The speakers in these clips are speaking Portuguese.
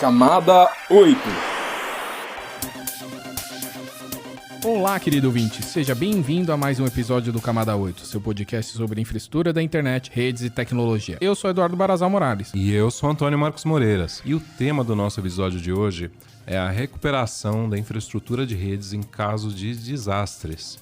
Camada 8. Olá, querido ouvinte, seja bem-vindo a mais um episódio do Camada 8, seu podcast sobre infraestrutura da internet, redes e tecnologia. Eu sou Eduardo Barazal Morales. E eu sou Antônio Marcos Moreiras. E o tema do nosso episódio de hoje é a recuperação da infraestrutura de redes em caso de desastres.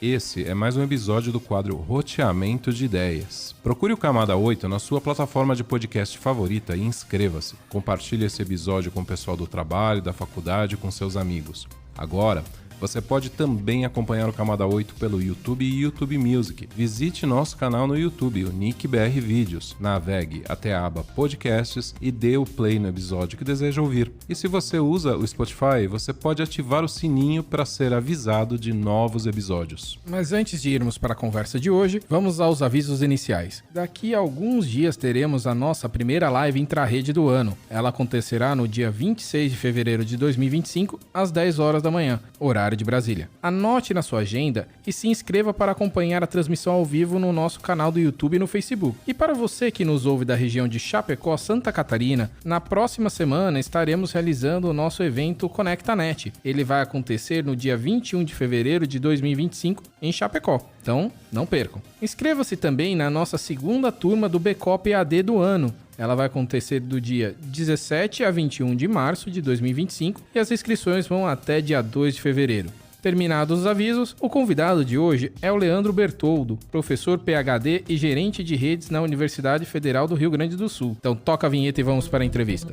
Esse é mais um episódio do quadro Roteamento de Ideias. Procure o Camada 8 na sua plataforma de podcast favorita e inscreva-se. Compartilhe esse episódio com o pessoal do trabalho, da faculdade e com seus amigos. Agora, você pode também acompanhar o Camada 8 pelo YouTube e YouTube Music. Visite nosso canal no YouTube, o NICBR Vídeos. Navegue até a aba Podcasts e dê o play no episódio que deseja ouvir. E se você usa o Spotify, você pode ativar o sininho para ser avisado de novos episódios. Mas antes de irmos para a conversa de hoje, vamos aos avisos iniciais. Daqui a alguns dias teremos a nossa primeira live intra-rede do ano. Ela acontecerá no dia 26 de fevereiro de 2025, às 10 horas da manhã, horário de Brasília. Anote na sua agenda e se inscreva para acompanhar a transmissão ao vivo no nosso canal do YouTube e no Facebook. E para você que nos ouve da região de Chapecó, Santa Catarina, na próxima semana estaremos realizando o nosso evento ConectaNet. Ele vai acontecer no dia 21 de fevereiro de 2025 em Chapecó. Então, não percam. Inscreva-se também na nossa segunda turma do Bcop EAD do ano. Ela vai acontecer do dia 17 a 21 de março de 2025 e as inscrições vão até dia 2 de fevereiro. Terminados os avisos, o convidado de hoje é o Leandro Bertoldo, professor PhD e gerente de redes na Universidade Federal do Rio Grande do Sul. Então toca a vinheta e vamos para a entrevista.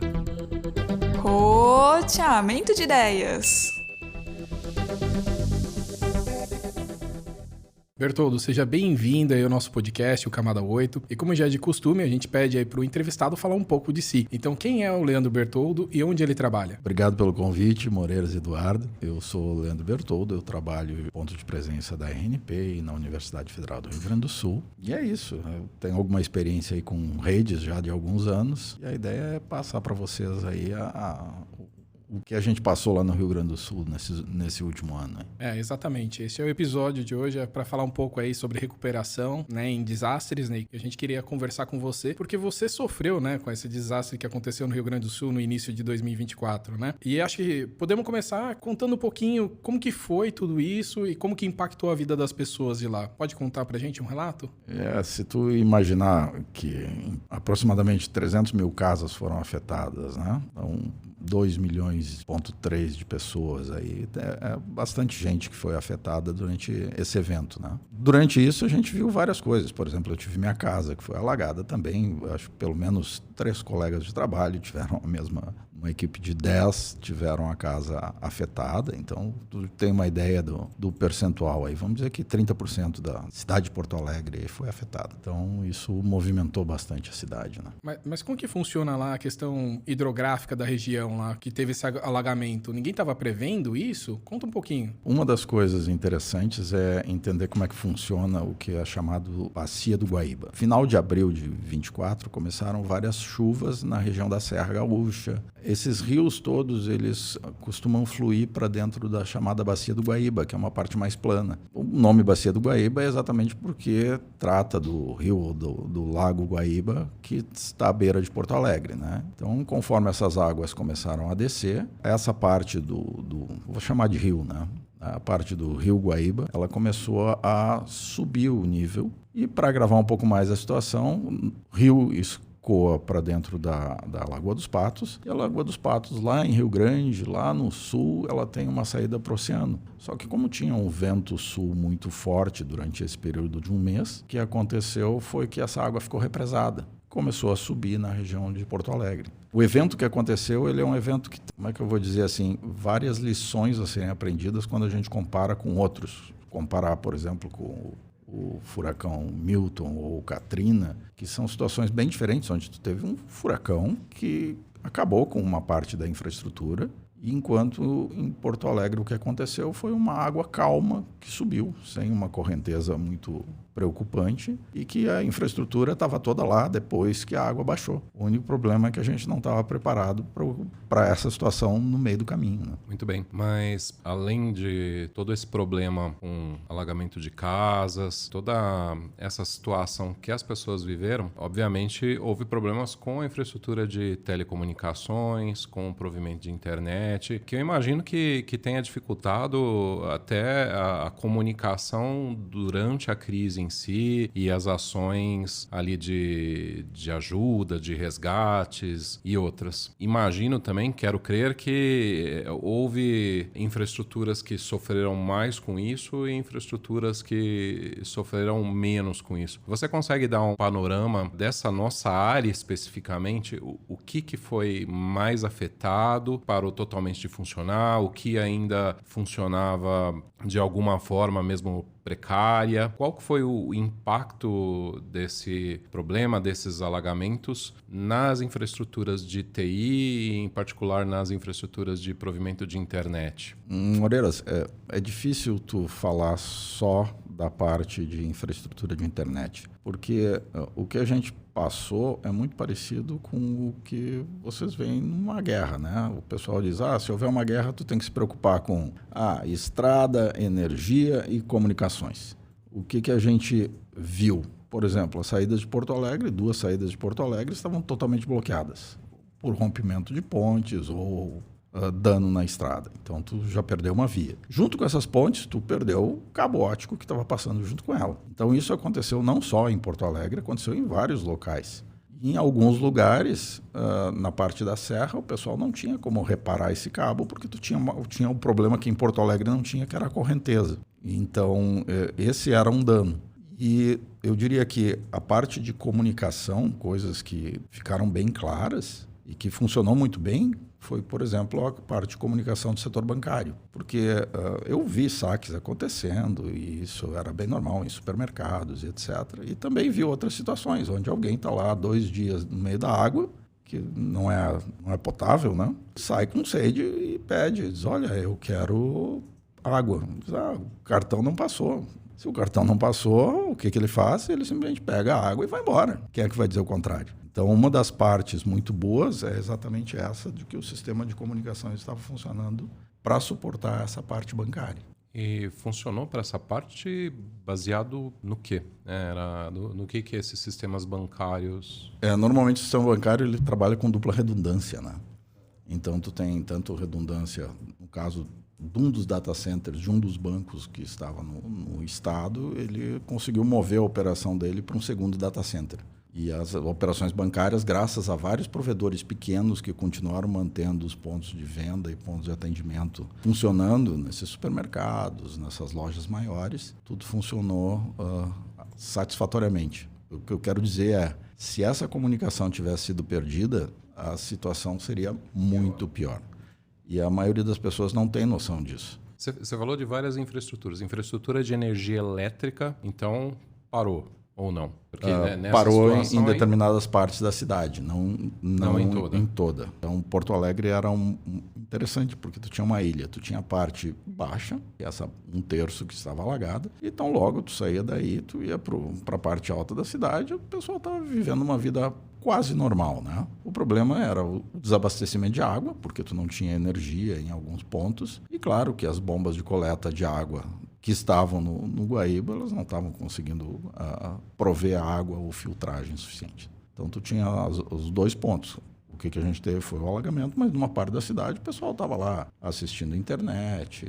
Roteamento de ideias. Bertoldo, seja bem-vindo aí ao nosso podcast, o Camada 8. E como já é de costume, a gente pede aí para o entrevistado falar um pouco de si. Então, quem é o Leandro Bertoldo e onde ele trabalha? Obrigado pelo convite, Moreiras e Eduardo. Eu sou o Leandro Bertoldo, eu trabalho em ponto de presença da RNP e na Universidade Federal do Rio Grande do Sul. E é isso, eu tenho alguma experiência aí com redes já de alguns anos. E a ideia é passar para vocês aí o que a gente passou lá no Rio Grande do Sul nesse último ano. Exatamente. Esse é o episódio de hoje, é para falar um pouco aí sobre recuperação, né, em desastres, né? A gente queria conversar com você, porque você sofreu, né, com esse desastre que aconteceu no Rio Grande do Sul no início de 2024, né? E acho que podemos começar contando um pouquinho como que foi tudo isso e como que impactou a vida das pessoas de lá. Pode contar pra gente um relato? Se tu imaginar que aproximadamente 300 mil casas foram afetadas, né? Então, 2,3 milhões de pessoas aí, é bastante gente que foi afetada durante esse evento, né? Durante isso a gente viu várias coisas, por exemplo, eu tive minha casa que foi alagada também, acho que pelo menos 3 colegas de trabalho tiveram uma equipe de 10 tiveram a casa afetada, então tu tem uma ideia do percentual aí, vamos dizer que 30% da cidade de Porto Alegre foi afetada, então isso movimentou bastante a cidade, né? Mas como que funciona lá a questão hidrográfica da região lá, que teve esse alagamento? Ninguém estava prevendo isso? Conta um pouquinho. Uma das coisas interessantes é entender como é que funciona o que é chamado Bacia do Guaíba. Final de abril de 24 começaram várias chuvas na região da Serra Gaúcha. Esses rios todos, eles costumam fluir para dentro da chamada Bacia do Guaíba, que é uma parte mais plana. O nome Bacia do Guaíba é exatamente porque trata do rio, do lago Guaíba, que está à beira de Porto Alegre, né? Então, conforme essas águas começaram a descer, essa parte vou chamar de rio, né? A parte do rio Guaíba, ela começou a subir o nível. E para agravar um pouco mais a situação, o rio escoa para dentro da Lagoa dos Patos. E a Lagoa dos Patos, lá em Rio Grande, lá no sul, ela tem uma saída para o oceano. Só que como tinha um vento sul muito forte durante esse período de um mês, o que aconteceu foi que essa água ficou represada. Começou a subir na região de Porto Alegre. O evento que aconteceu, ele é um evento que, como é que eu vou dizer assim, várias lições a serem aprendidas quando a gente compara com outros. Comparar, por exemplo, com o furacão Milton ou Katrina, que são situações bem diferentes, onde tu teve um furacão que acabou com uma parte da infraestrutura Enquanto em Porto Alegre o que aconteceu foi uma água calma que subiu, sem uma correnteza muito preocupante, e que a infraestrutura estava toda lá depois que a água baixou. O único problema é que a gente não estava preparado para essa situação no meio do caminho. Né? Muito bem, mas além de todo esse problema com alagamento de casas, toda essa situação que as pessoas viveram, obviamente houve problemas com a infraestrutura de telecomunicações, com o provimento de internet, que eu imagino que tenha dificultado até a comunicação durante a crise em si e as ações ali de ajuda, de resgates e outras. Imagino também, quero crer que houve infraestruturas que sofreram mais com isso e infraestruturas que sofreram menos com isso. Você consegue dar um panorama dessa nossa área especificamente? O que foi mais afetado, parou totalmente de funcionar, o que ainda funcionava de alguma forma mesmo precária? Qual que foi o impacto desse problema, desses alagamentos nas infraestruturas de TI e em particular nas infraestruturas de provimento de internet? Moreiras, é difícil tu falar só da parte de infraestrutura de internet, porque o que a gente passou é muito parecido com o que vocês veem numa guerra, né? O pessoal diz, se houver uma guerra, tu tem que se preocupar com estrada, energia e comunicações. O que a gente viu? Por exemplo, as saídas de Porto Alegre, 2 saídas de Porto Alegre estavam totalmente bloqueadas por rompimento de pontes ou dano na estrada. Então, tu já perdeu uma via. Junto com essas pontes, tu perdeu o cabo óptico que estava passando junto com ela. Então, isso aconteceu não só em Porto Alegre, aconteceu em vários locais. Em alguns lugares, na parte da serra, o pessoal não tinha como reparar esse cabo, porque tu tinha um problema que em Porto Alegre não tinha, que era a correnteza. Então, esse era um dano. E eu diria que a parte de comunicação, coisas que ficaram bem claras e que funcionou muito bem, foi, por exemplo, a parte de comunicação do setor bancário. Porque eu vi saques acontecendo e isso era bem normal em supermercados e etc. E também vi outras situações onde alguém está lá 2 dias no meio da água, que não é potável, né? Sai com sede e pede, diz, olha, eu quero água. Diz, o cartão não passou. Se o cartão não passou, o que ele faz? Ele simplesmente pega a água e vai embora. Quem é que vai dizer o contrário? Então, uma das partes muito boas é exatamente essa, de que o sistema de comunicação estava funcionando para suportar essa parte bancária. E funcionou para essa parte baseado no quê? No que esses sistemas bancários... Normalmente o sistema bancário ele trabalha com dupla redundância, né? Então, tu tem tanto redundância, no caso de um dos data centers, de um dos bancos que estava no estado, ele conseguiu mover a operação dele para um segundo data center. E as operações bancárias, graças a vários provedores pequenos que continuaram mantendo os pontos de venda e pontos de atendimento funcionando nesses supermercados, nessas lojas maiores, tudo funcionou satisfatoriamente. O que eu quero dizer é, se essa comunicação tivesse sido perdida, a situação seria muito pior. E a maioria das pessoas não tem noção disso. Você falou de várias infraestruturas. Infraestrutura de energia elétrica, então parou. Ou não? Porque, parou em determinadas partes da cidade, não em toda. Então, Porto Alegre era interessante, porque tu tinha uma ilha, tu tinha a parte baixa, essa 1/3 que estava alagada, e então logo tu saía daí, tu ia para a parte alta da cidade, o pessoal estava vivendo uma vida quase normal, né? O problema era o desabastecimento de água, porque tu não tinha energia em alguns pontos, e claro que as bombas de coleta de água que estavam no Guaíba, elas não estavam conseguindo prover água ou filtragem suficiente. Então, tu tinha os 2 pontos. O que a gente teve foi o alagamento, mas numa parte da cidade o pessoal estava lá assistindo internet,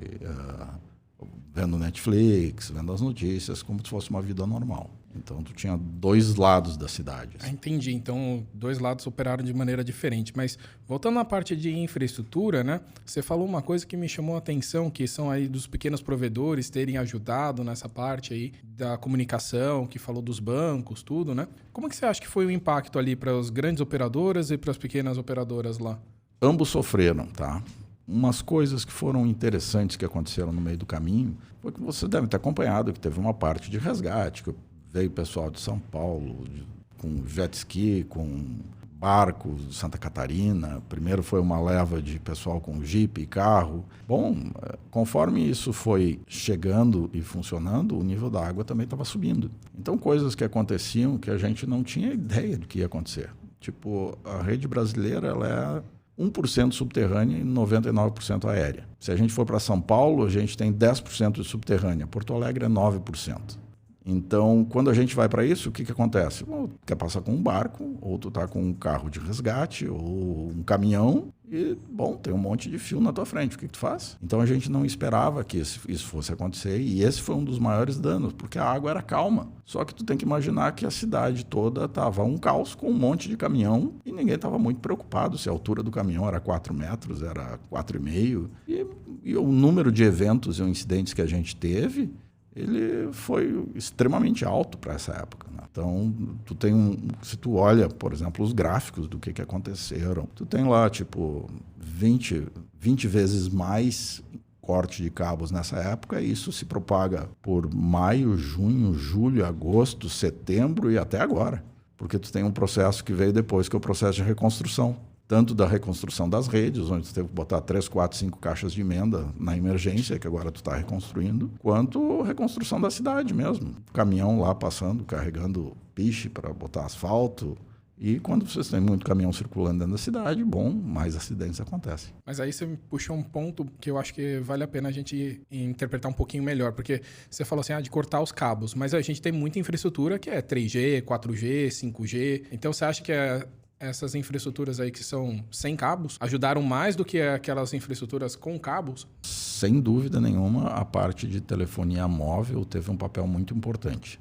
vendo Netflix, vendo as notícias, como se fosse uma vida normal. Então, tu tinha 2 lados da cidade. Entendi. Então, 2 lados operaram de maneira diferente. Mas, voltando na parte de infraestrutura, né? Você falou uma coisa que me chamou a atenção, que são aí dos pequenos provedores terem ajudado nessa parte aí da comunicação, que falou dos bancos, tudo, né? Como que você acha que foi o impacto ali para as grandes operadoras e para as pequenas operadoras lá? Ambos sofreram, tá? Umas coisas que foram interessantes que aconteceram no meio do caminho foi que você deve ter acompanhado que teve uma parte de resgate, que veio pessoal de São Paulo com jet ski, com barco, Santa Catarina. Primeiro foi uma leva de pessoal com jipe e carro. Bom, conforme isso foi chegando e funcionando, o nível da água também estava subindo. Então, coisas que aconteciam que a gente não tinha ideia do que ia acontecer. Tipo, a rede brasileira, ela é 1% subterrânea e 99% aérea. Se a gente for para São Paulo, a gente tem 10% de subterrânea. Porto Alegre é 9%. Então, quando a gente vai para isso, o que acontece? Ou quer passar com um barco, ou tu tá com um carro de resgate, ou um caminhão, e, bom, tem um monte de fio na tua frente. O que tu faz? Então, a gente não esperava que isso fosse acontecer, e esse foi um dos maiores danos, porque a água era calma. Só que tu tem que imaginar que a cidade toda estava um caos com um monte de caminhão, e ninguém estava muito preocupado se a altura do caminhão era 4 metros, era 4,5. E o número de eventos e incidentes que a gente teve, ele foi extremamente alto para essa época, né? Então, se tu olha, por exemplo, os gráficos do que aconteceram, tu tem lá, tipo, 20 vezes mais corte de cabos nessa época, e isso se propaga por maio, junho, julho, agosto, setembro e até agora. Porque tu tem um processo que veio depois, que é o processo de reconstrução. Tanto da reconstrução das redes, onde tu teve que botar 3, 4, 5 caixas de emenda na emergência, que agora tu está reconstruindo, quanto reconstrução da cidade mesmo. Caminhão lá passando, carregando piche para botar asfalto. E quando vocês têm muito caminhão circulando dentro da cidade, bom, mais acidentes acontecem. Mas aí você me puxou um ponto que eu acho que vale a pena a gente interpretar um pouquinho melhor, porque você falou assim, de cortar os cabos, mas a gente tem muita infraestrutura que é 3G, 4G, 5G, então você acha que essas infraestruturas aí que são sem cabos ajudaram mais do que aquelas infraestruturas com cabos? Sem dúvida nenhuma, a parte de telefonia móvel teve um papel muito importante.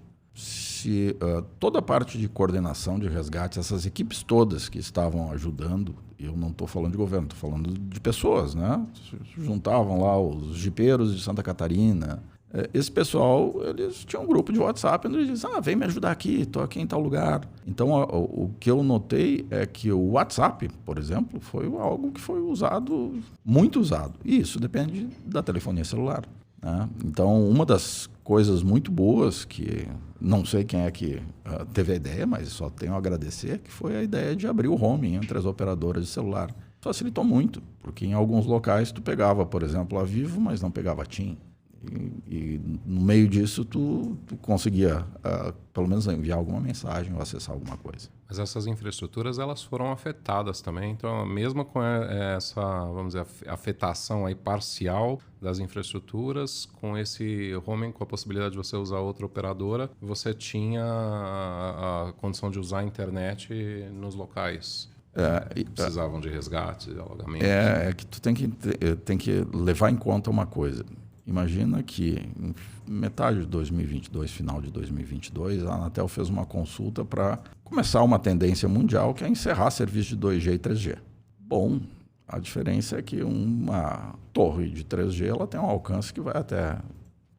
Toda a parte de coordenação de resgate, essas equipes todas que estavam ajudando, eu não estou falando de governo, estou falando de pessoas, né? Juntavam lá os jipeiros de Santa Catarina. Esse pessoal, eles tinham um grupo de WhatsApp onde eles diziam, vem me ajudar aqui, estou aqui em tal lugar. Então, o que eu notei é que o WhatsApp, por exemplo, foi algo que foi usado, muito usado. E isso depende da telefonia celular, né? Então, uma das coisas muito boas, que não sei quem é que teve a ideia, mas só tenho a agradecer, que foi a ideia de abrir o roaming entre as operadoras de celular. Facilitou muito, porque em alguns locais tu pegava, por exemplo, a Vivo, mas não pegava a TIM. E no meio disso tu conseguia pelo menos enviar alguma mensagem ou acessar alguma coisa. Mas essas infraestruturas, elas foram afetadas também. Então, mesmo com essa, vamos dizer, afetação aí parcial das infraestruturas, com esse roaming, com a possibilidade de você usar outra operadora, você tinha a condição de usar a internet nos locais que precisavam de resgate, de alagamento. É que tu tem que levar em conta uma coisa. Imagina que em metade de 2022, final de 2022, a Anatel fez uma consulta para começar uma tendência mundial que é encerrar serviço de 2G e 3G. Bom, a diferença é que uma torre de 3G ela tem um alcance que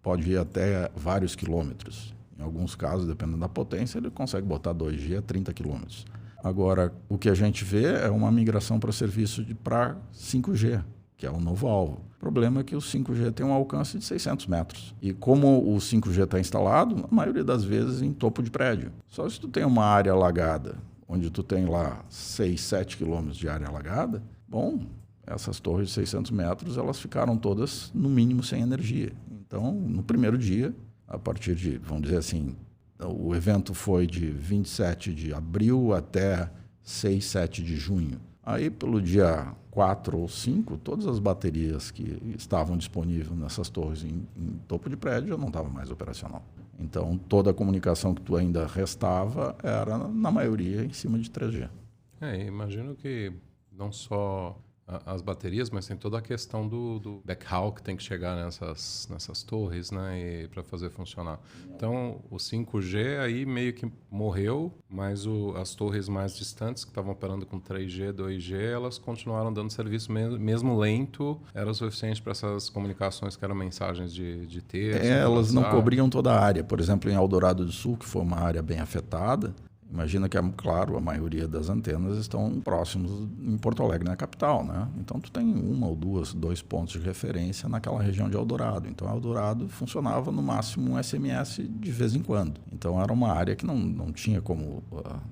pode ir até vários quilômetros. Em alguns casos, dependendo da potência, ele consegue botar 2G a 30 quilômetros. Agora, o que a gente vê é uma migração para serviço para 5G, que é o novo alvo. O problema é que o 5G tem um alcance de 600 metros. E como o 5G está instalado, na maioria das vezes em topo de prédio. Só se tu tem uma área alagada, onde tu tem lá 6, 7 quilômetros de área alagada, bom, essas torres de 600 metros, elas ficaram todas, no mínimo, sem energia. Então, no primeiro dia, a partir de, vamos dizer assim, o evento foi de 27 de abril até 6, 7 de junho. Aí, pelo dia 4 ou 5, todas as baterias que estavam disponíveis nessas torres em topo de prédio já não estavam mais operacional. Então, toda a comunicação que tu ainda restava era, na maioria, em cima de 3G. Imagino que não só as baterias, mas tem toda a questão do backhaul que tem que chegar nessas torres, né, para fazer funcionar. Então, o 5G aí meio que morreu, mas as torres mais distantes, que estavam operando com 3G, 2G, elas continuaram dando serviço mesmo lento, era o suficiente para essas comunicações que eram mensagens de texto. Elas não cobriam toda a área. Por exemplo, em Eldorado do Sul, que foi uma área bem afetada, Imagina que, claro, a maioria das antenas estão próximos em Porto Alegre, na capital, né? Então, tu tem uma ou dois pontos de referência naquela região de Eldorado. Então, Eldorado funcionava no máximo um SMS de vez em quando. Então, era uma área que não tinha como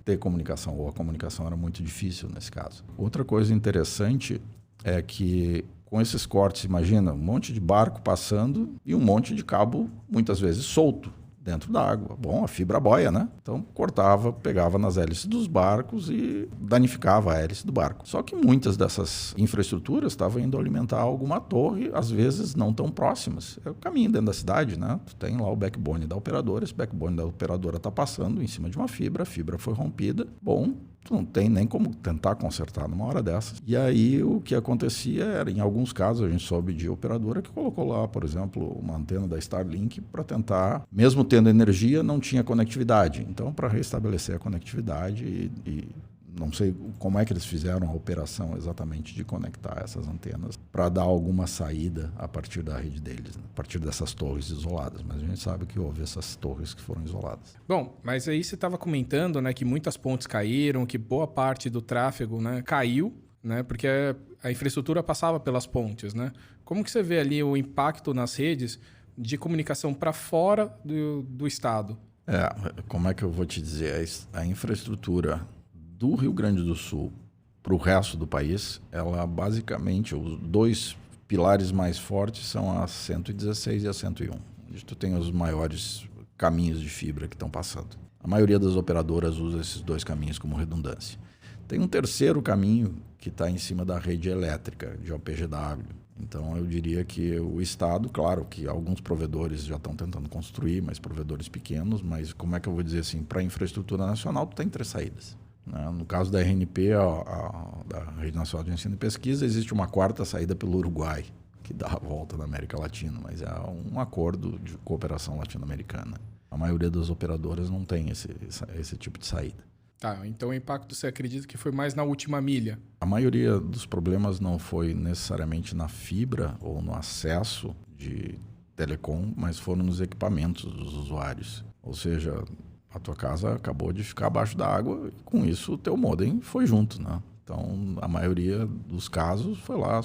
ter comunicação, ou a comunicação era muito difícil nesse caso. Outra coisa interessante é que, com esses cortes, imagina, um monte de barco passando e um monte de cabo, muitas vezes, solto dentro da água. Bom, a fibra boia, né? Então cortava, pegava nas hélices dos barcos e danificava a hélice do barco. Só que muitas dessas infraestruturas estavam indo alimentar alguma torre, às vezes não tão próximas. É o caminho dentro da cidade, né? Tu tem lá o backbone da operadora, esse backbone da operadora está passando em cima de uma fibra, a fibra foi rompida. Bom, tu não tem nem como tentar consertar numa hora dessas. E aí o que acontecia era, em alguns casos, a gente soube de operadora que colocou lá, por exemplo, uma antena da Starlink para tentar, mesmo tendo energia, não tinha conectividade. Então, para restabelecer a conectividade e não sei como é que eles fizeram a operação exatamente de conectar essas antenas para dar alguma saída a partir da rede deles, né? A partir dessas torres isoladas. Mas a gente sabe que houve essas torres que foram isoladas. Bom, mas aí você estava comentando, né, que muitas pontes caíram, que boa parte do tráfego, né, caiu, né, porque a infraestrutura passava pelas pontes, né? Como que você vê ali o impacto nas redes de comunicação para fora do estado? Como é que eu vou te dizer? A infraestrutura do Rio Grande do Sul para o resto do país, ela basicamente, os dois pilares mais fortes são a 116 e a 101. Onde tu tem os maiores caminhos de fibra que estão passando. A maioria das operadoras usa esses dois caminhos como redundância. Tem um terceiro caminho que está em cima da rede elétrica de OPGW. Então, eu diria que o Estado, claro que alguns provedores já estão tentando construir, mas provedores pequenos, mas como é que eu vou dizer assim, para a infraestrutura nacional, tu tem 3 saídas. No caso da RNP, da Rede Nacional de Ensino e Pesquisa, existe uma 4ª saída pelo Uruguai, que dá a volta na América Latina, mas é um acordo de cooperação latino-americana. A maioria das operadoras não tem esse tipo de saída. Tá, então o impacto você acredita que foi mais na última milha? A maioria dos problemas não foi necessariamente na fibra ou no acesso de telecom, mas foram nos equipamentos dos usuários. Ou seja, a tua casa acabou de ficar abaixo da água e com isso o teu modem foi junto, né? Então, a maioria dos casos foi lá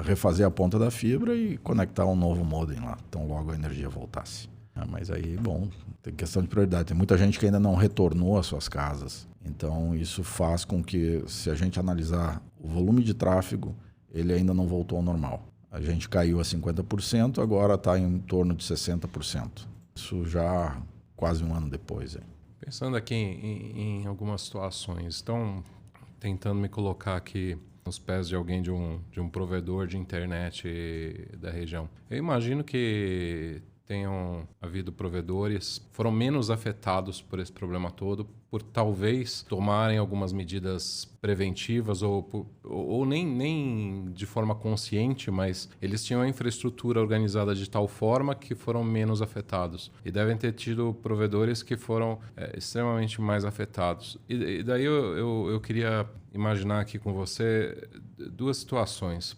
refazer a ponta da fibra e conectar um novo modem lá, então logo a energia voltasse. Mas aí, bom, tem questão de prioridade. Tem muita gente que ainda não retornou às suas casas. Então, isso faz com que, se a gente analisar o volume de tráfego, ele ainda não voltou ao normal. A gente caiu a 50%, agora está em torno de 60%. Isso já quase um ano depois. Hein? Pensando aqui em algumas situações, estão tentando me colocar aqui nos pés de alguém de um provedor de internet da região. Eu imagino que tenham havido provedores que foram menos afetados por esse problema todo, por talvez tomarem algumas medidas preventivas ou nem de forma consciente, mas eles tinham a infraestrutura organizada de tal forma que foram menos afetados. E devem ter tido provedores que foram extremamente mais afetados. E daí eu queria imaginar aqui com você 2 situações.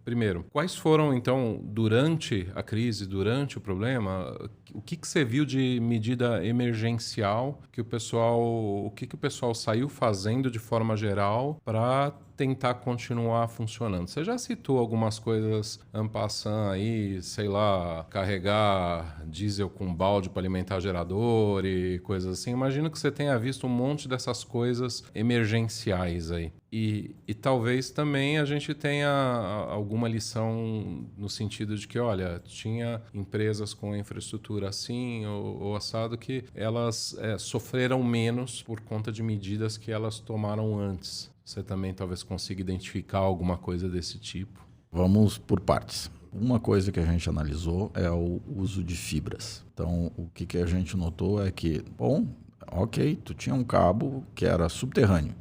Primeiro, quais foram, então, durante a crise, durante o problema, o que você viu de medida emergencial que o pessoal saiu fazendo de forma geral para tentar continuar funcionando? Você já citou algumas coisas en passant aí, sei lá, carregar diesel com balde para alimentar gerador e coisas assim. Imagino que você tenha visto um monte dessas coisas emergenciais aí. E talvez também a gente tenha alguma lição no sentido de que, olha, tinha empresas com infraestrutura assim ou assado que elas sofreram menos por conta de medidas que elas tomaram antes. Você também talvez consiga identificar alguma coisa desse tipo? Vamos por partes. Uma coisa que a gente analisou é o uso de fibras. Então, o que a gente notou é que, tu tinha um cabo que era subterrâneo.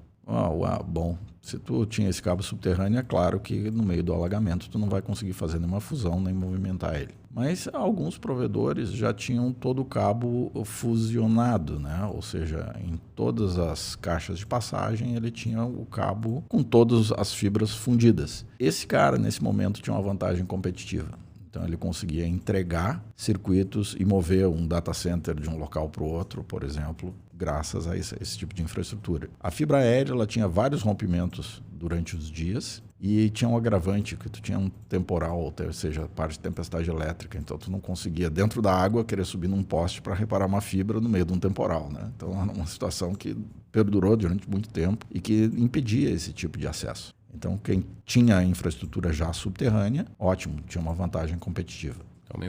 Bom, se tu tinha esse cabo subterrâneo, é claro que no meio do alagamento tu não vai conseguir fazer nenhuma fusão nem movimentar ele. Mas alguns provedores já tinham todo o cabo fusionado, né? Ou seja, em todas as caixas de passagem ele tinha o cabo com todas as fibras fundidas. Esse cara, nesse momento, tinha uma vantagem competitiva. Então, ele conseguia entregar circuitos e mover um data center de um local para o outro, por exemplo, graças a esse tipo de infraestrutura. A fibra aérea ela tinha vários rompimentos durante os dias e tinha um agravante que tu tinha um temporal, ou seja, parte de tempestade elétrica, então tu não conseguia dentro da água querer subir num poste para reparar uma fibra no meio de um temporal, né? Então era uma situação que perdurou durante muito tempo e que impedia esse tipo de acesso. Então quem tinha a infraestrutura já subterrânea, ótimo, tinha uma vantagem competitiva. Então,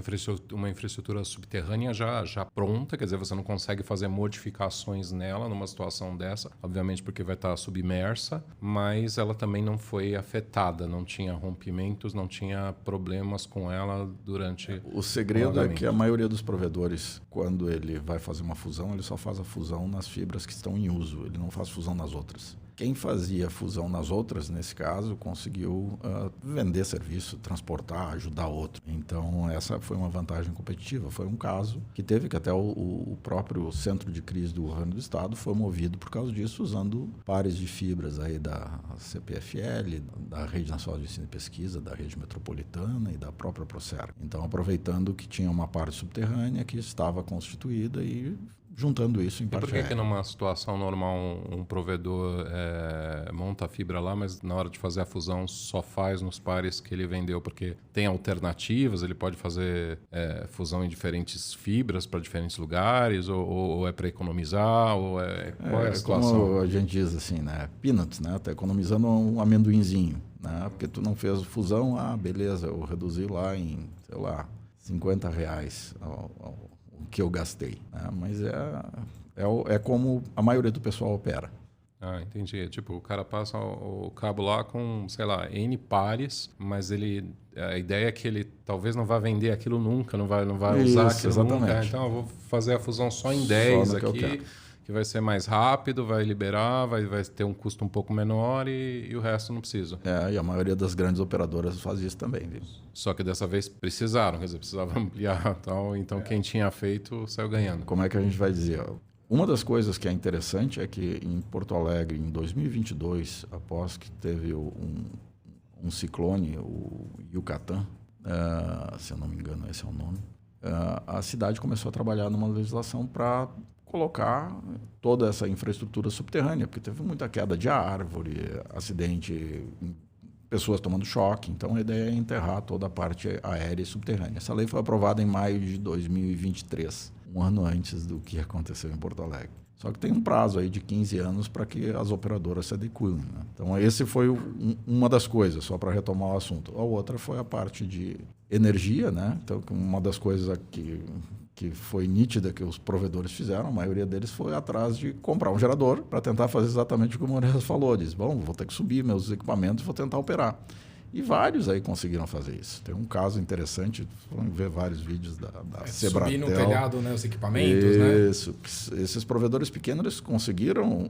uma infraestrutura subterrânea já pronta, quer dizer, você não consegue fazer modificações nela numa situação dessa, obviamente porque vai estar submersa, mas ela também não foi afetada, não tinha rompimentos, não tinha problemas com ela durante o segredo é que a maioria dos provedores, quando ele vai fazer uma fusão, ele só faz a fusão nas fibras que estão em uso, ele não faz fusão nas outras. Quem fazia fusão nas outras, nesse caso, conseguiu vender serviço, transportar, ajudar outro. Então, essa foi uma vantagem competitiva. Foi um caso que teve que até o próprio centro de crise do governo do estado foi movido por causa disso, usando pares de fibras aí da CPFL, da Rede Nacional de Ensino e Pesquisa, da Rede Metropolitana e da própria Procer. Então, aproveitando que tinha uma parte subterrânea que estava constituída e juntando isso em parte aérea. Por que numa situação normal um provedor monta a fibra lá, mas na hora de fazer a fusão só faz nos pares que ele vendeu? Porque tem alternativas, ele pode fazer fusão em diferentes fibras para diferentes lugares, ou é para economizar, qual é a situação? Como a gente diz assim, né? Peanuts, né? Tá economizando um amendoinzinho, né? Porque tu não fez fusão, beleza, eu reduzi lá em, sei lá, R$50 o que eu gastei, né? Mas é como a maioria do pessoal opera. Ah, entendi. Tipo, o cara passa o cabo lá com, sei lá, N pares, mas a ideia é que ele talvez não vá vender aquilo nunca, não vai usar aquilo exatamente. Nunca. Então eu vou fazer a fusão só em 10 aqui, que vai ser mais rápido, vai liberar, vai ter um custo um pouco menor e o resto não precisa. E a maioria das grandes operadoras faz isso também, viu? Só que dessa vez precisaram, quer dizer, precisava ampliar tal, então quem tinha feito saiu ganhando. Como é que a gente vai dizer? Uma das coisas que é interessante é que em Porto Alegre, em 2022, após que teve um ciclone, o Yucatán, se eu não me engano esse é o nome, a cidade começou a trabalhar numa legislação para colocar toda essa infraestrutura subterrânea, porque teve muita queda de árvore, acidente, pessoas tomando choque. Então, a ideia é enterrar toda a parte aérea e subterrânea. Essa lei foi aprovada em maio de 2023, um ano antes do que aconteceu em Porto Alegre. Só que tem um prazo aí de 15 anos para que as operadoras se adequem, né? Então, esse foi uma das coisas, só para retomar o assunto. A outra foi a parte de energia, né? Então, uma das coisas que foi nítida que os provedores fizeram, a maioria deles foi atrás de comprar um gerador para tentar fazer exatamente o que o Moreira falou. Diz, vou ter que subir meus equipamentos e vou tentar operar. E vários aí conseguiram fazer isso. Tem um caso interessante, vamos ver vários vídeos da Sebratel. Subir no telhado, né, os equipamentos, né? Isso. Esses provedores pequenos, eles conseguiram,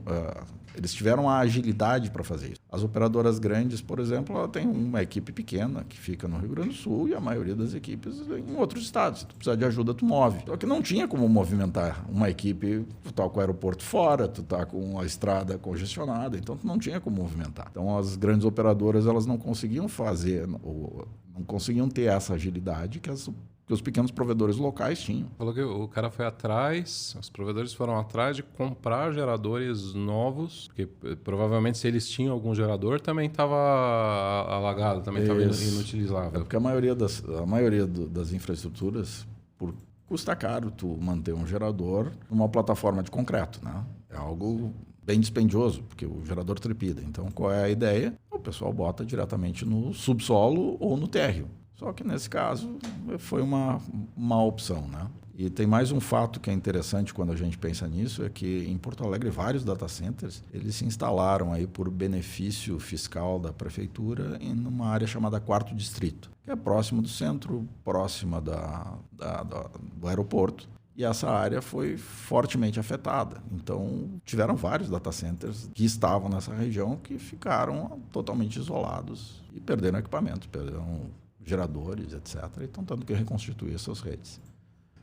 eles tiveram a agilidade para fazer isso. As operadoras grandes, por exemplo, ela tem uma equipe pequena que fica no Rio Grande do Sul e a maioria das equipes em outros estados. Se tu precisar de ajuda, tu move. Só que não tinha como movimentar uma equipe, tu tá com o aeroporto fora, tu tá com a estrada congestionada, então tu não tinha como movimentar. Então as grandes operadoras, elas não conseguiam fazer, ou não conseguiam ter essa agilidade que os pequenos provedores locais tinham. Falou que o cara foi atrás, os provedores foram atrás de comprar geradores novos, porque provavelmente se eles tinham algum gerador também estava alagado, também estava inutilizável. Porque a maioria das infraestruturas, custa caro tu manter um gerador numa plataforma de concreto, né? É algo bem dispendioso, porque o gerador trepida. Então, qual é a ideia? O pessoal bota diretamente no subsolo ou no térreo. Só que, nesse caso, foi uma má opção, né? E tem mais um fato que é interessante quando a gente pensa nisso, é que em Porto Alegre, vários data centers, eles se instalaram aí por benefício fiscal da prefeitura em uma área chamada Quarto Distrito, que é próximo do centro, próxima do aeroporto. E essa área foi fortemente afetada. Então, tiveram vários data centers que estavam nessa região que ficaram totalmente isolados e perderam equipamento, perderam geradores, etc. E estão tendo que reconstituir suas redes.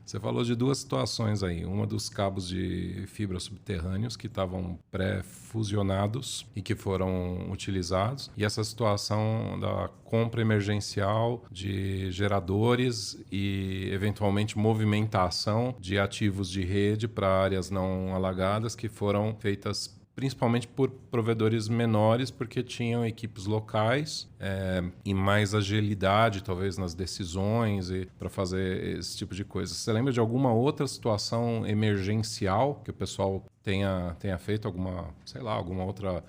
Você falou de duas situações aí. Uma dos cabos de fibra subterrâneos que estavam pré-fusionados e que foram utilizados. E essa situação da compra emergencial de geradores e, eventualmente, movimentação de ativos de rede para áreas não alagadas que foram feitas principalmente por provedores menores, porque tinham equipes locais e mais agilidade, talvez, nas decisões e para fazer esse tipo de coisa. Você lembra de alguma outra situação emergencial que o pessoal tenha feito alguma outra,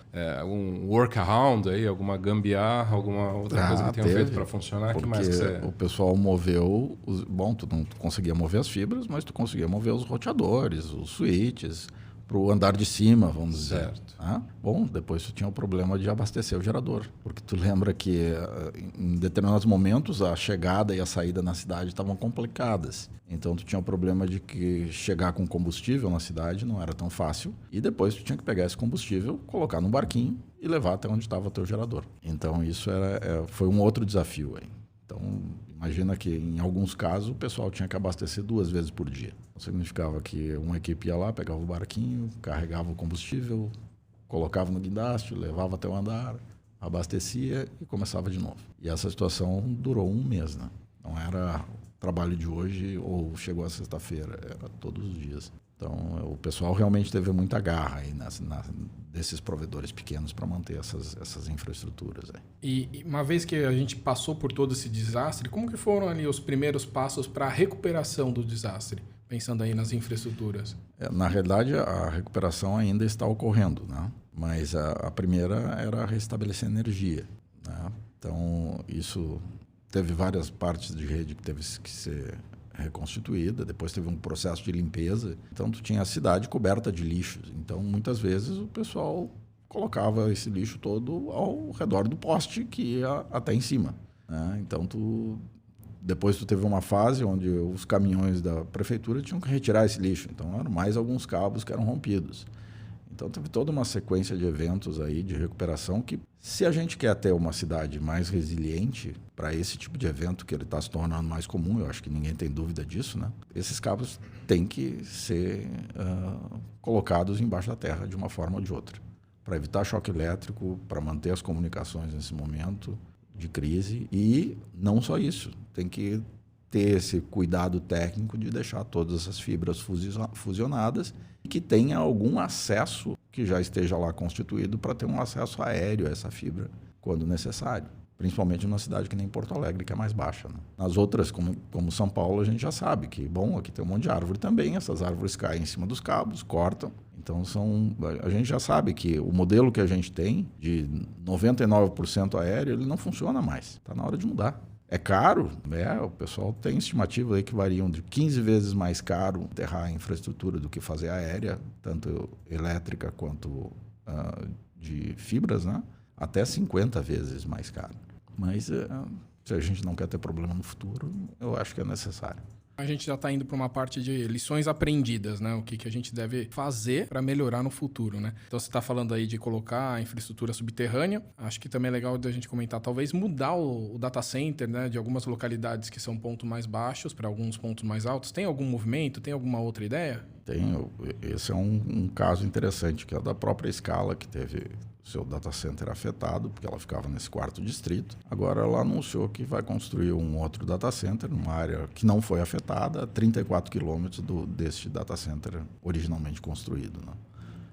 um workaround aí, alguma gambiarra, alguma outra coisa que tenham feito para funcionar? Porque que mais que você... o pessoal moveu, tu não conseguia mover as fibras, mas tu conseguia mover os roteadores, os switches, para o andar de cima, vamos dizer. Certo. Bom, depois tu tinha o problema de abastecer o gerador. Porque tu lembra que em determinados momentos a chegada e a saída na cidade estavam complicadas. Então tu tinha o problema de que chegar com combustível na cidade não era tão fácil. E depois tu tinha que pegar esse combustível, colocar num barquinho e levar até onde estava o teu gerador. Então isso foi um outro desafio aí. Então, imagina que em alguns casos o pessoal tinha que abastecer 2 vezes por dia. Isso significava que uma equipe ia lá, pegava o barquinho, carregava o combustível, colocava no guindaste, levava até o andar, abastecia e começava de novo. E essa situação durou 1 mês, né? Não era trabalho de hoje ou chegou a sexta-feira, era todos os dias. Então, o pessoal realmente teve muita garra aí desses provedores pequenos para manter essas infraestruturas. Aí. E uma vez que a gente passou por todo esse desastre, como que foram ali os primeiros passos para a recuperação do desastre? Pensando aí nas infraestruturas. Na realidade, a recuperação ainda está ocorrendo, né? Mas a primeira era restabelecer energia, né? Então, isso teve várias partes de rede que teve que ser reconstituída, depois teve um processo de limpeza. Então, tu tinha a cidade coberta de lixos. Então, muitas vezes, o pessoal colocava esse lixo todo ao redor do poste que ia até em cima, né? Então, depois tu teve uma fase onde os caminhões da prefeitura tinham que retirar esse lixo. Então, eram mais alguns cabos que eram rompidos. Então, teve toda uma sequência de eventos aí de recuperação que, se a gente quer ter uma cidade mais resiliente para esse tipo de evento que ele está se tornando mais comum, eu acho que ninguém tem dúvida disso, né? Esses cabos têm que ser colocados embaixo da terra de uma forma ou de outra, para evitar choque elétrico, para manter as comunicações nesse momento de crise. E não só isso, tem que ter esse cuidado técnico de deixar todas essas fibras fusionadas e que tenha algum acesso que já esteja lá constituído para ter um acesso aéreo a essa fibra quando necessário. Principalmente numa cidade que nem Porto Alegre, que é mais baixa, né? Nas outras, como São Paulo, a gente já sabe que, bom, aqui tem um monte de árvore também, essas árvores caem em cima dos cabos, cortam. Então, a gente já sabe que o modelo que a gente tem, de 99% aéreo, ele não funciona mais. Está na hora de mudar. É caro, o pessoal tem estimativas aí que variam de 15 vezes mais caro enterrar a infraestrutura do que fazer aérea, tanto elétrica quanto de fibras, né? Até 50 vezes mais caro. Mas se a gente não quer ter problema no futuro, eu acho que é necessário. A gente já está indo para uma parte de lições aprendidas, né? O que a gente deve fazer para melhorar no futuro, né? Então, você está falando aí de colocar a infraestrutura subterrânea. Acho que também é legal da gente comentar, talvez mudar o data center, né? De algumas localidades que são pontos mais baixos para alguns pontos mais altos. Tem algum movimento? Tem alguma outra ideia? Tem. Esse é um caso interessante, que é da própria Scala, que teve seu data center afetado, porque ela ficava nesse 4º distrito. Agora ela anunciou que vai construir um outro data center numa área que não foi afetada, a 34 quilômetros deste data center originalmente construído, né?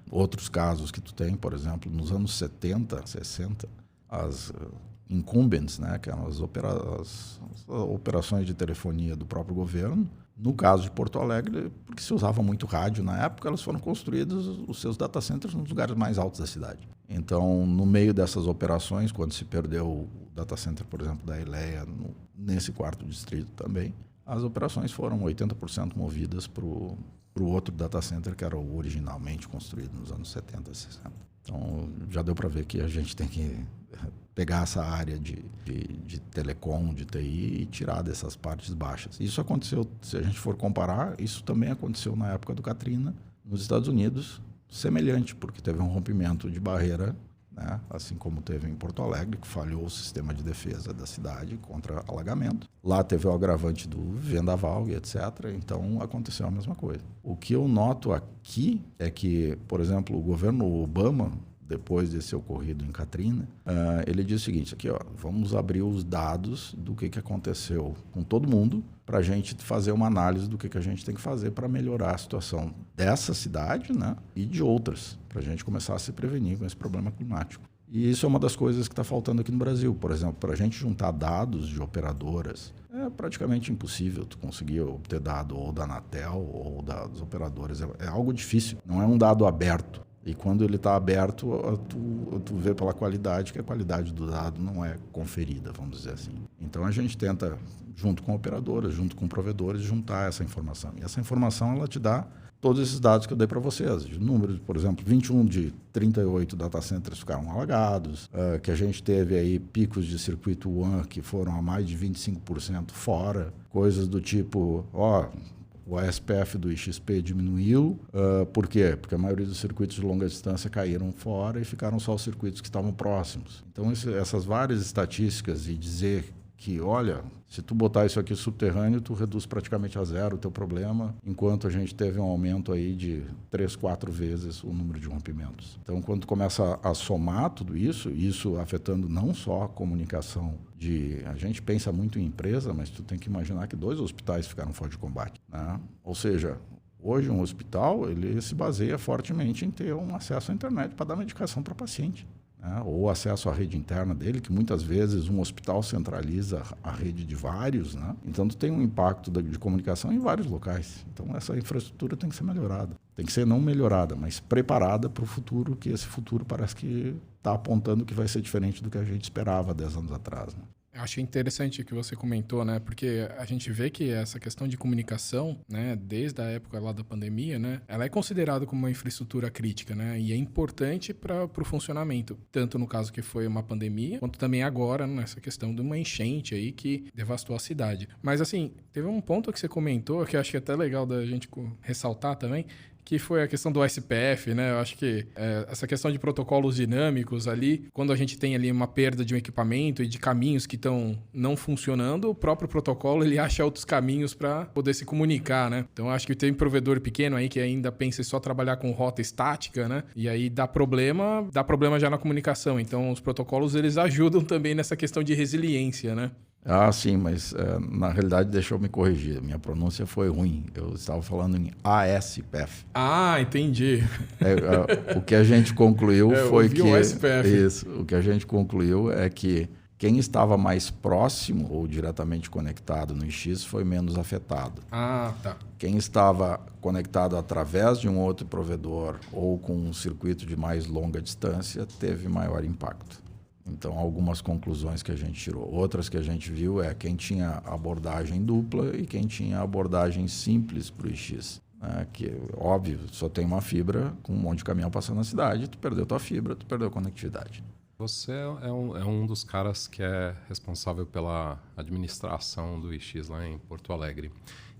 Outros casos que tu tem, por exemplo, nos anos 70, 60, as incumbents, né, que eram as operações de telefonia do próprio governo. No caso de Porto Alegre, porque se usava muito rádio na época, elas foram construídas, os seus data centers, nos lugares mais altos da cidade. Então, no meio dessas operações, quando se perdeu o data center, por exemplo, da Eleia, nesse 4º distrito também, as operações foram 80% movidas para o outro data center, que era o originalmente construído nos anos 70 e 60. Então, já deu para ver que a gente tem que pegar essa área de telecom, de TI e tirar dessas partes baixas. Isso aconteceu, se a gente for comparar, isso também aconteceu na época do Katrina, nos Estados Unidos, semelhante, porque teve um rompimento de barreira né? Assim como teve em Porto Alegre, que falhou o sistema de defesa da cidade contra alagamento. Lá teve o agravante do vendaval e etc. Então, aconteceu a mesma coisa. O que eu noto aqui é que, por exemplo, o governo Obama, depois desse ocorrido em Katrina, ele disse o seguinte, aqui, ó, vamos abrir os dados do que aconteceu com todo mundo para a gente fazer uma análise do que a gente tem que fazer para melhorar a situação dessa cidade, né, e de outras, para a gente começar a se prevenir com esse problema climático. E isso é uma das coisas que está faltando aqui no Brasil. Por exemplo, para a gente juntar dados de operadoras, é praticamente impossível tu conseguir obter dado ou da Anatel ou das operadoras. É algo difícil, não é um dado aberto. E quando ele está aberto, tu vê pela qualidade que a qualidade do dado não é conferida, vamos dizer assim. Então a gente tenta, junto com operadoras, junto com provedores, juntar essa informação. E essa informação ela te dá todos esses dados que eu dei para vocês. De números, por exemplo, 21 de 38 data centers ficaram alagados, que a gente teve aí picos de circuito WAN que foram a mais de 25% fora, coisas do tipo, o ASPF do IXP diminuiu. Por quê? Porque a maioria dos circuitos de longa distância caíram fora e ficaram só os circuitos que estavam próximos. Então, essas várias estatísticas e dizer que, olha, se tu botar isso aqui subterrâneo, tu reduz praticamente a zero o teu problema, enquanto a gente teve um aumento aí de 3, 4 vezes o número de rompimentos. Então, quando tu começa a somar tudo isso afetando não só a comunicação a gente pensa muito em empresa, mas tu tem que imaginar que 2 hospitais ficaram fora de combate, né? Ou seja, hoje um hospital ele se baseia fortemente em ter um acesso à internet para dar medicação para o paciente, né? Ou acesso à rede interna dele, que muitas vezes um hospital centraliza a rede de vários, né? Então tu tem um impacto de comunicação em vários locais. Então essa infraestrutura tem que ser melhorada. Tem que ser não melhorada, mas preparada para o futuro, que esse futuro parece que está apontando que vai ser diferente do que a gente esperava 10 anos atrás, né? Eu achei interessante o que você comentou, né? Porque a gente vê que essa questão de comunicação, né, desde a época lá da pandemia, né, ela é considerada como uma infraestrutura crítica, né? E é importante para o funcionamento, tanto no caso que foi uma pandemia, quanto também agora nessa questão de uma enchente aí que devastou a cidade. Mas assim, teve um ponto que você comentou que eu acho que é até legal da gente ressaltar também, que foi a questão do SPF, né? Eu acho que essa questão de protocolos dinâmicos ali, quando a gente tem ali uma perda de um equipamento e de caminhos que estão não funcionando, o próprio protocolo ele acha outros caminhos para poder se comunicar, né? Então, eu acho que tem provedor pequeno aí que ainda pensa em só trabalhar com rota estática, né? E aí dá problema já na comunicação. Então, os protocolos eles ajudam também nessa questão de resiliência, né? Ah, sim, mas na realidade, deixa eu me corrigir. Minha pronúncia foi ruim. Eu estava falando em ASPF. Ah, entendi. O que a gente concluiu foi que... O SPF. Isso. O que a gente concluiu é que quem estava mais próximo ou diretamente conectado no X foi menos afetado. Ah, tá. Quem estava conectado através de um outro provedor ou com um circuito de mais longa distância teve maior impacto. Então, algumas conclusões que a gente tirou. Outras que a gente viu é quem tinha abordagem dupla e quem tinha abordagem simples para o IX. Que, óbvio, só tem uma fibra com um monte de caminhão passando na cidade, tu perdeu tua fibra, tu perdeu a conectividade. Você é um dos caras que é responsável pela administração do IX lá em Porto Alegre.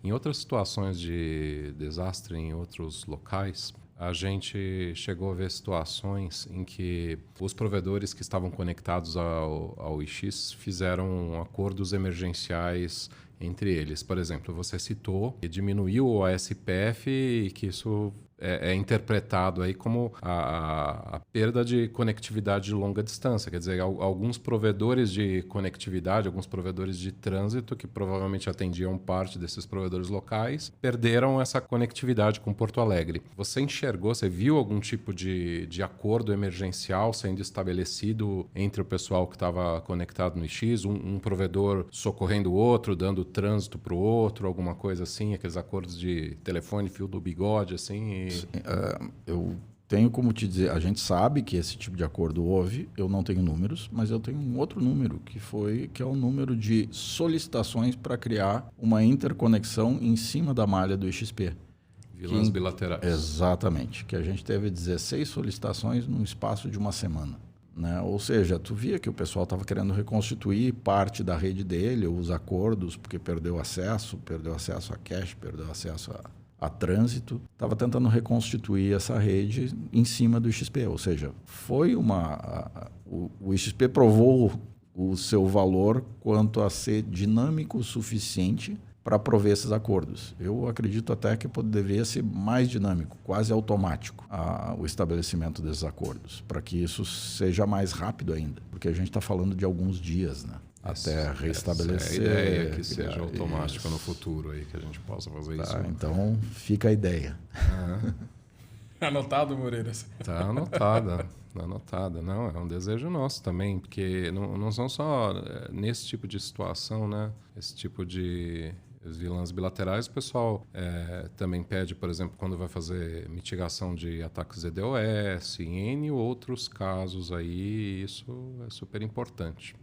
Em outras situações de desastre em outros locais, a gente chegou a ver situações em que os provedores que estavam conectados ao IX fizeram acordos emergenciais entre eles. Por exemplo, você citou que diminuiu o ASPF e que isso é interpretado aí como a perda de conectividade de longa distância. Quer dizer, alguns provedores de conectividade, alguns provedores de trânsito, que provavelmente atendiam parte desses provedores locais, perderam essa conectividade com Porto Alegre. Você enxergou, você viu algum tipo de acordo emergencial sendo estabelecido entre o pessoal que estava conectado no IX, um provedor socorrendo o outro, dando trânsito para o outro, alguma coisa assim, aqueles acordos de telefone, fio do bigode, assim? Eu tenho como te dizer, a gente sabe que esse tipo de acordo houve, eu não tenho números, mas eu tenho um outro número, que é o número de solicitações para criar uma interconexão em cima da malha do IXP. Vilãs bilaterais. Exatamente, que a gente teve 16 solicitações num espaço de uma semana. Né? Ou seja, tu via que o pessoal estava querendo reconstituir parte da rede dele, os acordos, porque perdeu acesso a cache, perdeu acesso a trânsito, estava tentando reconstituir essa rede em cima do XP. Ou seja, o XP provou o seu valor quanto a ser dinâmico o suficiente para prover esses acordos. Eu acredito até que deveria ser mais dinâmico, quase automático, o estabelecimento desses acordos, para que isso seja mais rápido ainda, porque a gente está falando de alguns dias, né? Até restabelecer. Essa é a ideia, que seja automático no futuro, aí, que a gente possa fazer isso. Então, fica a ideia. Anotado, Moreiras? Tá anotada. Anotada. Não, é um desejo nosso também, porque não são só nesse tipo de situação, né? Esse tipo de vilãs bilaterais, o pessoal também pede, por exemplo, quando vai fazer mitigação de ataques DDoS, em N outros casos aí, isso é super importante.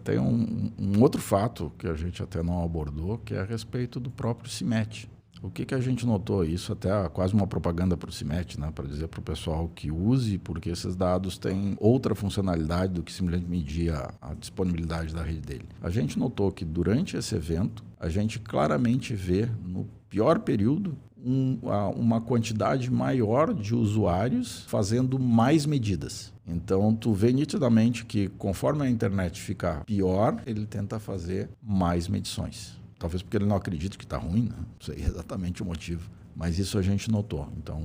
Tem um outro fato que a gente até não abordou, que é a respeito do próprio CIMET. O que a gente notou? Isso até é quase uma propaganda para o CIMET, né? Para dizer para o pessoal que use, porque esses dados têm outra funcionalidade do que simplesmente medir a disponibilidade da rede dele. A gente notou que durante esse evento, a gente claramente vê, no pior período, uma quantidade maior de usuários fazendo mais medidas. Então, tu vê nitidamente que conforme a internet fica pior, ele tenta fazer mais medições. Talvez porque ele não acredita que está ruim, né? Não sei exatamente o motivo. Mas isso a gente notou. Então,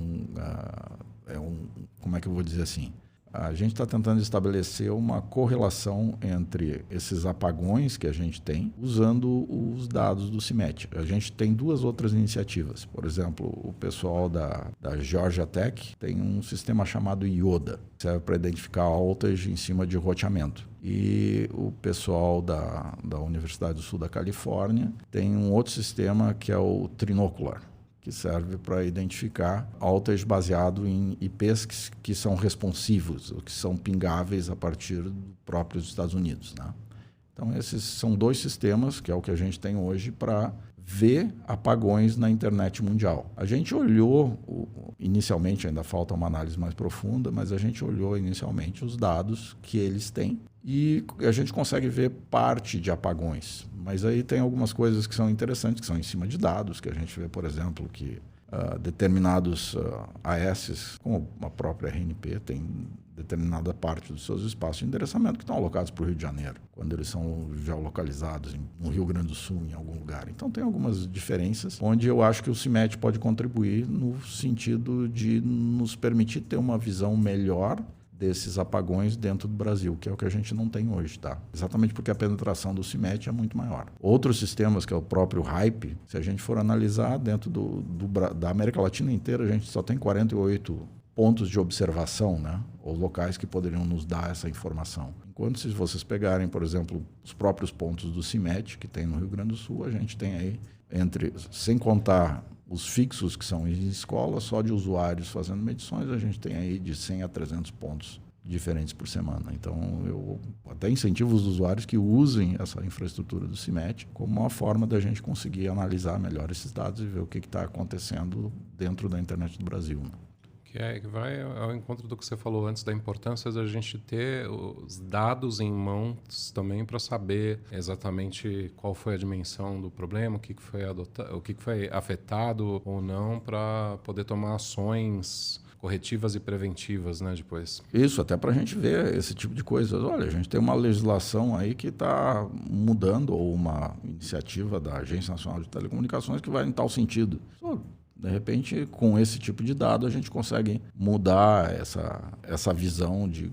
como é que eu vou dizer assim? A gente está tentando estabelecer uma correlação entre esses apagões que a gente tem, usando os dados do CIMET. A gente tem duas outras iniciativas. Por exemplo, o pessoal da Georgia Tech tem um sistema chamado IODA, que serve para identificar altas em cima de roteamento. E o pessoal da Universidade do Sul da Califórnia tem um outro sistema que é o Trinocular, que serve para identificar altas baseado em IPs que são responsivos, ou que são pingáveis a partir do próprios Estados Unidos, né? Então, esses são dois sistemas, que é o que a gente tem hoje, para ver apagões na internet mundial. A gente olhou, inicialmente, ainda falta uma análise mais profunda, mas a gente olhou inicialmente os dados que eles têm e a gente consegue ver parte de apagões. Mas aí tem algumas coisas que são interessantes, que são em cima de dados, que a gente vê, por exemplo, que determinados AS, como a própria RNP, tem determinada parte dos seus espaços de endereçamento que estão alocados para o Rio de Janeiro, quando eles são geolocalizados no Rio Grande do Sul, em algum lugar. Então, tem algumas diferenças, onde eu acho que o CIMET pode contribuir no sentido de nos permitir ter uma visão melhor desses apagões dentro do Brasil, que é o que a gente não tem hoje, tá? Exatamente porque a penetração do CIMET é muito maior. Outros sistemas, que é o próprio HYPE, se a gente for analisar dentro da América Latina inteira, a gente só tem 48 pontos de observação, né? Ou locais que poderiam nos dar essa informação. Enquanto se vocês pegarem, por exemplo, os próprios pontos do CIMET, que tem no Rio Grande do Sul, a gente tem aí, sem contar os fixos que são em escola, só de usuários fazendo medições, a gente tem aí de 100 a 300 pontos diferentes por semana. Então, eu até incentivo os usuários que usem essa infraestrutura do CIMET como uma forma da gente conseguir analisar melhor esses dados e ver o que está acontecendo dentro da internet do Brasil, né? Que vai ao encontro do que você falou antes, da importância da gente ter os dados em mãos também para saber exatamente qual foi a dimensão do problema, o que foi afetado ou não, para poder tomar ações corretivas e preventivas, né, depois. Isso, até para a gente ver esse tipo de coisa. Olha, a gente tem uma legislação aí que está mudando, ou uma iniciativa da Agência Nacional de Telecomunicações que vai em tal sentido. De repente, com esse tipo de dado, a gente consegue mudar essa visão de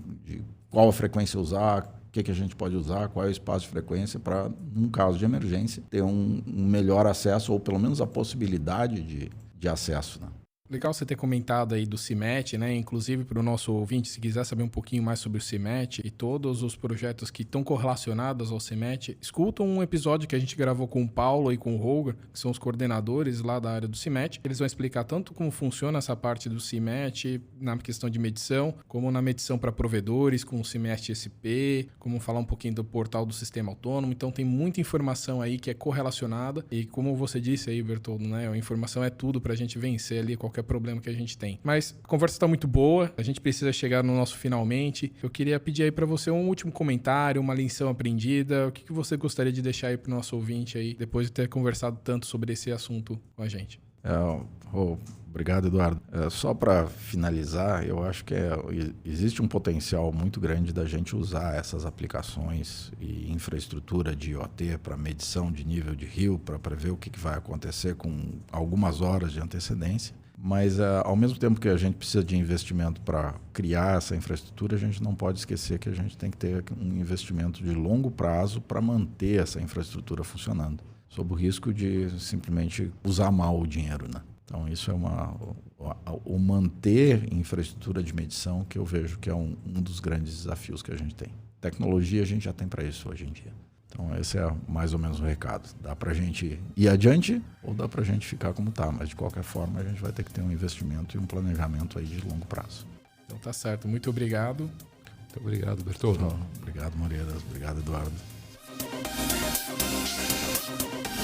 qual a frequência usar, o que a gente pode usar, qual é o espaço de frequência para, num caso de emergência, ter um melhor acesso ou pelo menos a possibilidade de acesso, né? Legal você ter comentado aí do CIMET, né? Inclusive para o nosso ouvinte, se quiser saber um pouquinho mais sobre o CIMET e todos os projetos que estão correlacionados ao CIMET, escuta um episódio que a gente gravou com o Paulo e com o Holger, que são os coordenadores lá da área do CIMET. Eles vão explicar tanto como funciona essa parte do CIMET na questão de medição, como na medição para provedores, com o CIMET SP, como falar um pouquinho do portal do sistema autônomo. Então tem muita informação aí que é correlacionada e como você disse aí, Bertoldo, né? A informação é tudo para a gente vencer ali qualquer problema que a gente tem. Mas a conversa está muito boa, a gente precisa chegar no nosso finalmente. Eu queria pedir aí para você um último comentário, uma lição aprendida, o que você gostaria de deixar aí para o nosso ouvinte aí, depois de ter conversado tanto sobre esse assunto com a gente. Obrigado, Eduardo. Só para finalizar, eu acho que existe um potencial muito grande da gente usar essas aplicações e infraestrutura de IoT para medição de nível de rio, para prever o que vai acontecer com algumas horas de antecedência. Mas, ao mesmo tempo que a gente precisa de investimento para criar essa infraestrutura, a gente não pode esquecer que a gente tem que ter um investimento de longo prazo para manter essa infraestrutura funcionando, sob o risco de simplesmente usar mal o dinheiro, né? Então, isso é o manter infraestrutura de medição que eu vejo que é um dos grandes desafios que a gente tem. Tecnologia a gente já tem para isso hoje em dia. Então, esse é mais ou menos o recado. Dá para a gente ir adiante ou dá para a gente ficar como está, mas de qualquer forma a gente vai ter que ter um investimento e um planejamento aí de longo prazo. Então tá certo. Muito obrigado. Muito obrigado, Bertoldo. Obrigado, Moreiras. Obrigado, Eduardo.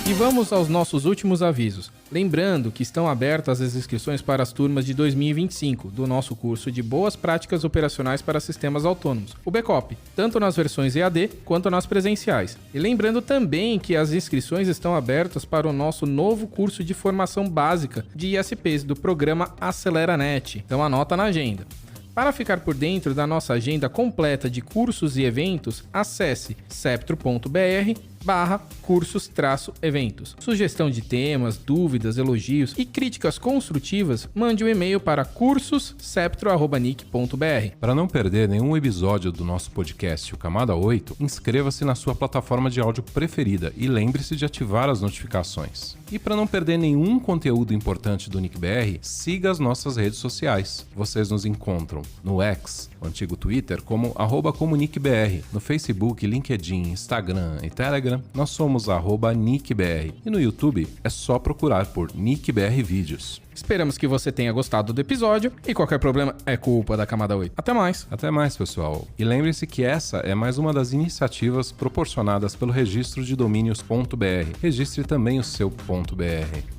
E vamos aos nossos últimos avisos. Lembrando que estão abertas as inscrições para as turmas de 2025 do nosso curso de Boas Práticas Operacionais para Sistemas Autônomos, o BECOP, tanto nas versões EAD quanto nas presenciais. E lembrando também que as inscrições estão abertas para o nosso novo curso de formação básica de ISPs do programa AceleraNet. Então anota na agenda. Para ficar por dentro da nossa agenda completa de cursos e eventos, acesse septro.br/cursos-eventos. Sugestão de temas, dúvidas, elogios e críticas construtivas, mande um e-mail para cursosseptro@nic.br. Para não perder nenhum episódio do nosso podcast, o Camada 8, inscreva-se na sua plataforma de áudio preferida e lembre-se de ativar as notificações. E para não perder nenhum conteúdo importante do NICBR, siga as nossas redes sociais. Vocês nos encontram no X, o antigo Twitter, como @comunicbr, no Facebook, LinkedIn, Instagram e Telegram, nós somos @NICBR, e no YouTube é só procurar por NICBR Vídeos. Esperamos que você tenha gostado do episódio e qualquer problema é culpa da Camada 8. Até mais! Até mais, pessoal. E lembre-se que essa é mais uma das iniciativas proporcionadas pelo registro de domínios.br. Registre também o seu .br.